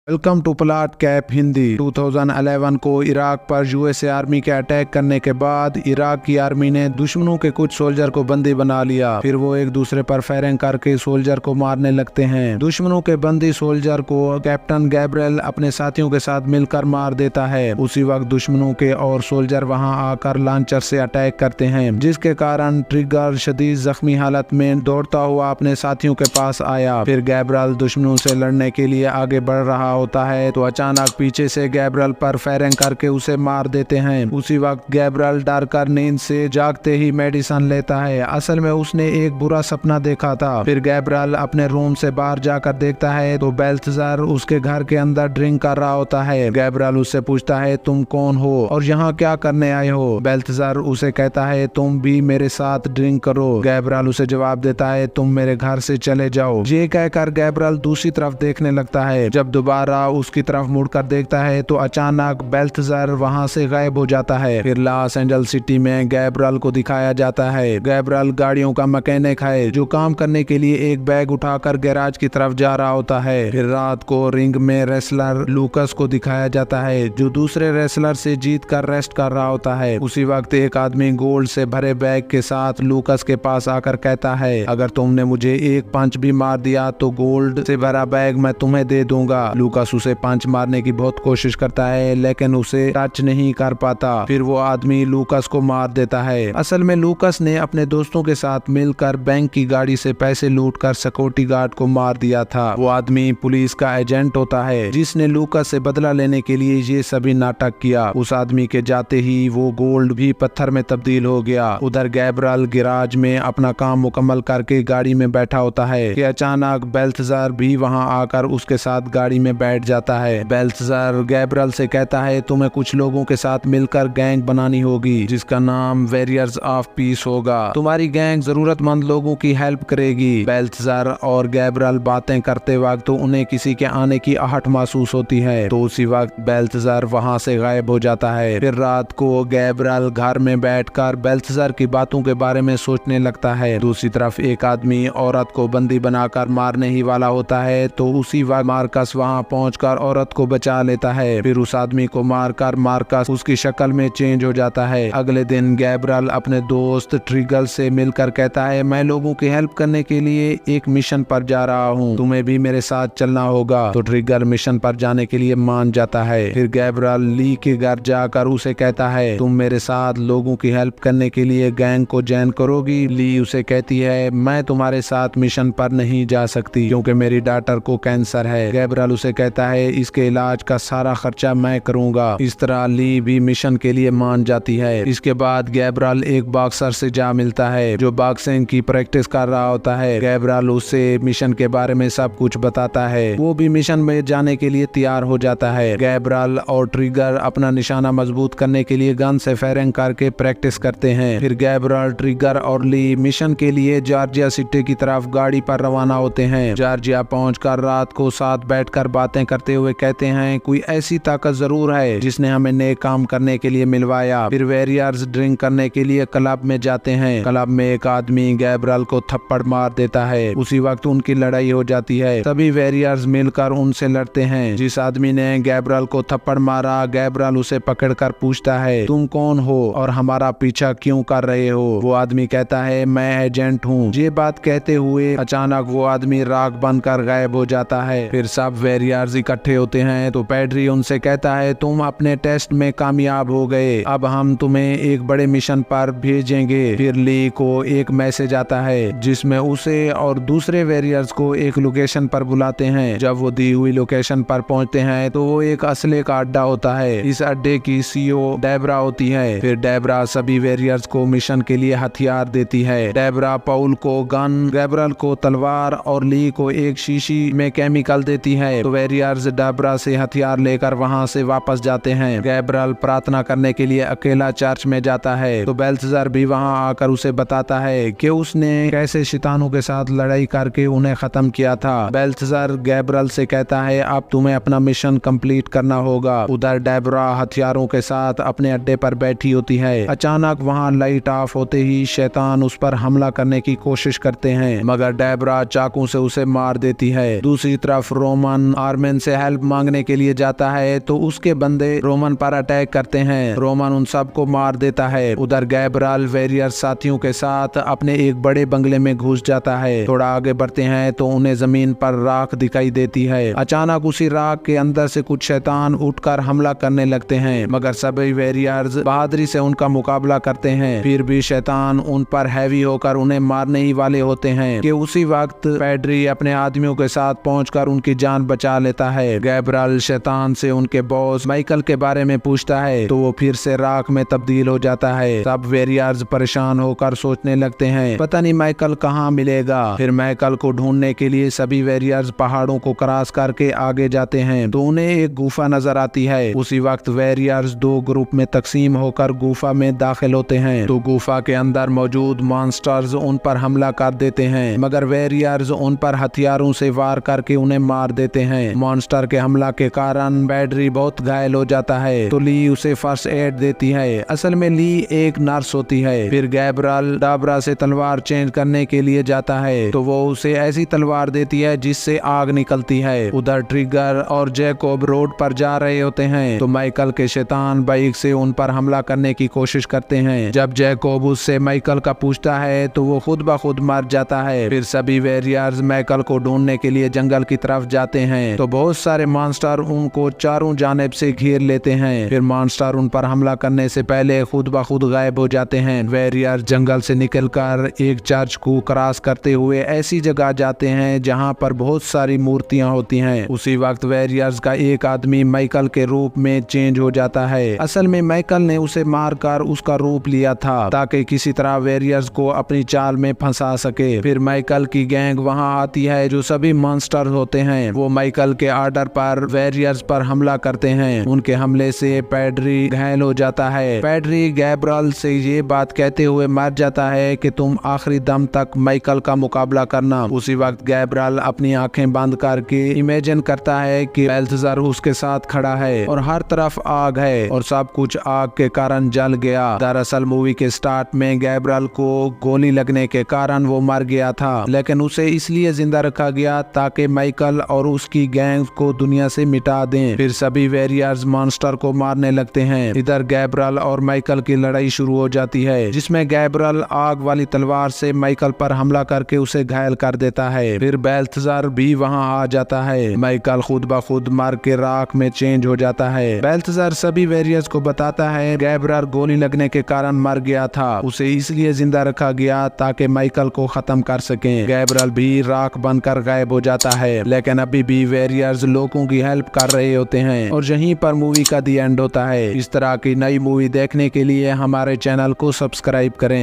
Welcome to plot cap Hindi. 2011 को Iraq पर USA army के अटैक करने के बाद इराक की आर्मी ने दुश्मनों के कुछ सोल्जर को बंदी बना लिया। फिर वो एक दूसरे पर फायरिंग करके सोल्जर को मारने लगते हैं। दुश्मनों के बंदी सोल्जर को कैप्टन गैब्रियल अपने साथियों के साथ मिलकर मार देता है। उसी वक्त दुश्मनों के और सोल्जर वहां आकर लॉन्चर से अटैक करते हैं, जिसके कारण ट्रिगर शदीद जख्मी हालत में दौड़ता हुआ अपने साथियों के पास आया। फिर गैब्रियल दुश्मनों से लड़ने के लिए आगे बढ़ रहा होता है तो अचानक पीछे से गैब्रियल पर फायरिंग करके उसे मार देते हैं। उसी वक्त गैब्रियल डर कर नींद से जागते ही मेडिसिन लेता है। असल में उसने एक बुरा सपना देखा था। फिर गैब्रियल अपने रूम से बाहर जाकर देखता है तो बेल्तजार उसके घर के अंदर ड्रिंक कर रहा होता है। गैब्रियल उससे पूछता है, तुम कौन हो और यहाँ क्या करने आए हो? बेल्तजार उसे कहता है, तुम भी मेरे साथ ड्रिंक करो। गैब्रियल उसे जवाब देता है, तुम मेरे घर से चले जाओ। ये कहकर गैब्रियल दूसरी तरफ देखने लगता है। जब दोबारा उसकी तरफ मुड़कर देखता है तो अचानक बेल्तजार वहां से गायब हो जाता है। फिर लॉस एंजल्स सिटी में गैब्रियल को दिखाया जाता है। गैब्रियल गाड़ियों का मैकेनिक है जो काम करने के लिए एक बैग उठाकर गैराज की तरफ जा रहा होता है। फिर रात को रिंग में रेसलर लूकस को दिखाया जाता है जो दूसरे रेसलर से जीत कर रेस्ट कर रहा होता है। उसी वक्त एक आदमी गोल्ड से भरे बैग के साथ लूकस के पास आकर कहता है, अगर तुमने मुझे एक पंच भी मार दिया तो गोल्ड से भरा बैग मैं तुम्हें दे दूंगा। लूकस उसे पंच मारने की बहुत कोशिश करता है लेकिन उसे टच नहीं कर पाता। फिर वो आदमी लूकस को मार देता है। असल में लूकस ने अपने दोस्तों के साथ मिलकर बैंक की गाड़ी से पैसे लूटकर सिक्योरिटी गार्ड को मार दिया था। वो आदमी पुलिस का एजेंट होता है जिसने लूकस से बदला लेने के लिए ये सभी नाटक किया। उस आदमी के जाते ही वो गोल्ड भी पत्थर में तब्दील हो गया। उधर गैब्रियल गैराज में अपना काम मुकम्मल करके गाड़ी में बैठा होता है कि अचानक बेल्तजार भी वहां आकर उसके साथ गाड़ी में बैठ जाता है। बेल्तजार गैब्रियल से कहता है, तुम्हें कुछ लोगों के साथ मिलकर गैंग बनानी होगी जिसका नाम वॉरियर्स ऑफ पीस होगा। तुम्हारी गैंग जरूरतमंद लोगों की हेल्प करेगी। बेल्तजार और गैब्रियल बातें करते वक्त तो उन्हें किसी के आने की आहट महसूस होती है तो उसी वक्त बेल्तजार वहां से गायब हो जाता है। फिर रात को गैब्रियल घर में बैठकर बेल्तजार की बातों के बारे में सोचने लगता है। दूसरी तरफ एक आदमी औरत को बंदी बनाकर मारने ही वाला होता है तो उसी वक्त मार्कस वहां पहुंचकर औरत को बचा लेता है। फिर उस आदमी को मारकर मार्कस उसकी शक्ल में चेंज हो जाता है। अगले दिन गैब्रियल अपने दोस्त ट्रिगर से मिलकर कहता है, मैं लोगों की हेल्प करने के लिए एक मिशन पर जा रहा हूँ, तुम्हें भी मेरे साथ चलना होगा। तो ट्रिगर मिशन पर जाने के लिए मान जाता है। फिर गैब्रियल ली के घर जाकर उसे कहता है, तुम मेरे साथ लोगों की हेल्प करने के लिए गैंग को ज्वाइन करोगी? ली उसे कहती है, मैं तुम्हारे साथ मिशन पर नहीं जा सकती क्योंकि मेरी डॉटर को कैंसर है। गैब्रियल उसे कहता है, इसके इलाज का सारा खर्चा मैं करूंगा। इस तरह ली भी मिशन के लिए मान जाती है। इसके बाद गैब्रियल एक बॉक्सर से जा मिलता है जो बॉक्सिंग की प्रैक्टिस कर रहा होता है। गैब्रियल उसे मिशन के बारे में सब कुछ बताता है। वो भी मिशन में जाने के लिए तैयार हो जाता है। गैब्रियल और ट्रिगर अपना निशाना मजबूत करने के लिए गन से फायरिंग करके प्रैक्टिस करते हैं। फिर गैब्रियल, ट्रिगर और ली मिशन के लिए जॉर्जिया सिटी की तरफ गाड़ी पर रवाना होते हैं। जॉर्जिया पहुंचकर रात को साथ बैठकर बातें करते हुए कहते हैं, कोई ऐसी ताकत जरूर है जिसने हमें नए काम करने के लिए मिलवाया। फिर वॉरियर्स ड्रिंक करने के लिए क्लब में जाते हैं। क्लब में एक आदमी गैब्रियल को थप्पड़ मार देता है। उसी वक्त उनकी लड़ाई हो जाती है। सभी वॉरियर्स मिलकर उनसे लड़ते हैं। जिस आदमी ने गैब्रियल को थप्पड़ मारा, गैब्रियल उसे पकड़कर पूछता है, तुम कौन हो और हमारा पीछा क्यों कर रहे हो? वो आदमी कहता है, मैं एजेंट हूँ। ये बात कहते हुए अचानक वो आदमी राख बनकर गायब हो जाता है। फिर सब वॉरियर्स इकट्ठे होते हैं तो पैड्री उनसे कहता है, तुम अपने टेस्ट में कामयाब हो गए, अब हम तुम्हें एक बड़े मिशन पर भेजेंगे। फिर ली को एक मैसेज आता है जिसमें उसे और दूसरे वॉरियर्स को एक लोकेशन पर बुलाते हैं। जब वो दी हुई लोकेशन पर पहुंचते हैं तो वो एक असले का अड्डा होता है। इस अड्डे की सीईओ डेब्रा होती है। फिर डेब्रा सभी वॉरियर्स को मिशन के लिए हथियार देती है। डेब्रा पॉल को गन, गैब्रियल को तलवार और ली को एक शीशी में केमिकल देती है। तो वॉरियर्स डेब्रा से हथियार लेकर वहां से वापस जाते हैं। गैब्रियल प्रार्थना करने के लिए अकेला चर्च में जाता है तो बेल्तजार भी वहां आकर उसे बताता है कि उसने कैसे शैतानों के साथ लड़ाई करके उन्हें खत्म किया था। बेल्तजार गैब्रियल से कहता है, अब तुम्हें अपना मिशन कंप्लीट करना होगा। उधर डेब्रा हथियारों के साथ अपने अड्डे पर बैठी होती है। अचानक वहां लाइट ऑफ होते ही शैतान उस पर हमला करने की कोशिश करते हैं मगर डेब्रा चाकू से उसे मार देती है। दूसरी तरफ रोमन नॉर्मन से हेल्प मांगने के लिए जाता है तो उसके बंदे रोमन पर अटैक करते हैं। रोमन उन सबको मार देता है। उधर गैब्रियल वॉरियर साथियों के साथ अपने एक बड़े बंगले में घुस जाता है। थोड़ा आगे बढ़ते हैं तो उन्हें जमीन पर राख दिखाई देती है। अचानक उसी राख के अंदर से कुछ शैतान उठकर हमला करने लगते हैं, मगर सभी वॉरियर्स बहादुरी से उनका मुकाबला करते हैं। फिर भी शैतान उन पर हैवी होकर उन्हें मारने ही वाले होते हैं कि उसी वक्त पैड्री अपने आदमियों के साथ पहुंचकर उनकी जान बचा लेता है। गैब्रियल शैतान से उनके बॉस माइकल के बारे में पूछता है तो वो फिर से राख में तब्दील हो जाता है। सब वॉरियर्स परेशान होकर सोचने लगते हैं पता नहीं माइकल कहाँ मिलेगा। फिर माइकल को ढूंढने के लिए सभी वॉरियर्स पहाड़ों को क्रॉस करके आगे जाते हैं तो उन्हें एक गुफा नजर आती है। उसी वक्त वॉरियर्स दो ग्रुप में तकसीम होकर गुफा में दाखिल होते हैं तो गुफा के अंदर मौजूद मॉन्स्टर्स उन पर हमला कर देते हैं, मगर वॉरियर्स उन पर हथियारों से वार करके उन्हें मार देते हैं। मॉन्स्टर के हमला के कारण पैड्री बहुत घायल हो जाता है तो ली उसे फर्स्ट एड देती है। असल में ली एक नर्स होती है। फिर गैब्रियल डाबरा से तलवार चेंज करने के लिए जाता है तो वो उसे ऐसी तलवार देती है जिससे आग निकलती है। उधर ट्रिगर और जैकोब रोड पर जा रहे होते हैं तो माइकल के शैतान बाइक से उन पर हमला करने की कोशिश करते हैं। जब जैकोब उससे माइकल का पूछता है तो वो खुद ब खुद मर जाता है। फिर सभी वॉरियर्स माइकल को ढूंढने के लिए जंगल की तरफ जाते हैं तो बहुत सारे मॉन्स्टर उनको चारों जानिब से घेर लेते हैं। फिर मॉन्स्टर उन पर हमला करने से पहले खुद ब खुद गायब हो जाते हैं। वॉरियर जंगल से निकलकर एक चर्च को क्रॉस करते हुए ऐसी जगह जाते हैं जहां पर बहुत सारी मूर्तियां होती हैं। उसी वक्त वॉरियर्स का एक आदमी माइकल के रूप में चेंज हो जाता है। असल में माइकल ने उसे मारकर उसका रूप लिया था ताकि किसी तरह वॉरियर्स को अपनी चाल में फंसा सके। फिर माइकल की गैंग वहां आती है जो सभी मॉन्स्टर होते हैं। वो माइकल के ऑर्डर पर वॉरियर्स पर हमला करते हैं। उनके हमले से पैड्री घायल हो जाता है। पैड्री गैब्रियल से ये बात कहते हुए मर जाता है कि तुम आखिरी दम तक माइकल का मुकाबला करना। उसी वक्त गैब्रियल अपनी आंखें बंद करके इमेजिन करता है कि बेल्थेज़र उसके साथ खड़ा है और हर तरफ आग है और सब कुछ आग के कारण जल गया। दरअसल मूवी के स्टार्ट में गैब्रियल को गोली लगने के कारण वो मर गया था, लेकिन उसे इसलिए जिंदा रखा गया ताकि माइकल और उसकी गैंग को दुनिया से मिटा दें। फिर सभी वॉरियर्स मॉन्स्टर को मारने लगते हैं। इधर गैब्रियल और माइकल की लड़ाई शुरू हो जाती है जिसमें गैब्रियल आग वाली तलवार से माइकल पर हमला करके उसे घायल कर देता है। फिर बेल्थेज़र भी वहां आ जाता है। माइकल खुद ब खुद मर के राख में चेंज हो जाता है। बेल्थेज़र सभी वॉरियर्स को बताता है गैब्रियल गोली लगने के कारण मर गया था, उसे इसलिए जिंदा रखा गया ताकि माइकल को खत्म कर सकें। गैब्रियल भी राख बनकर गायब हो जाता है, लेकिन अभी भी वॉरियर्स लोगों की हेल्प कर रहे होते हैं और यहीं पर मूवी का दी एंड होता है। इस तरह की नई मूवी देखने के लिए हमारे चैनल को सब्सक्राइब करें।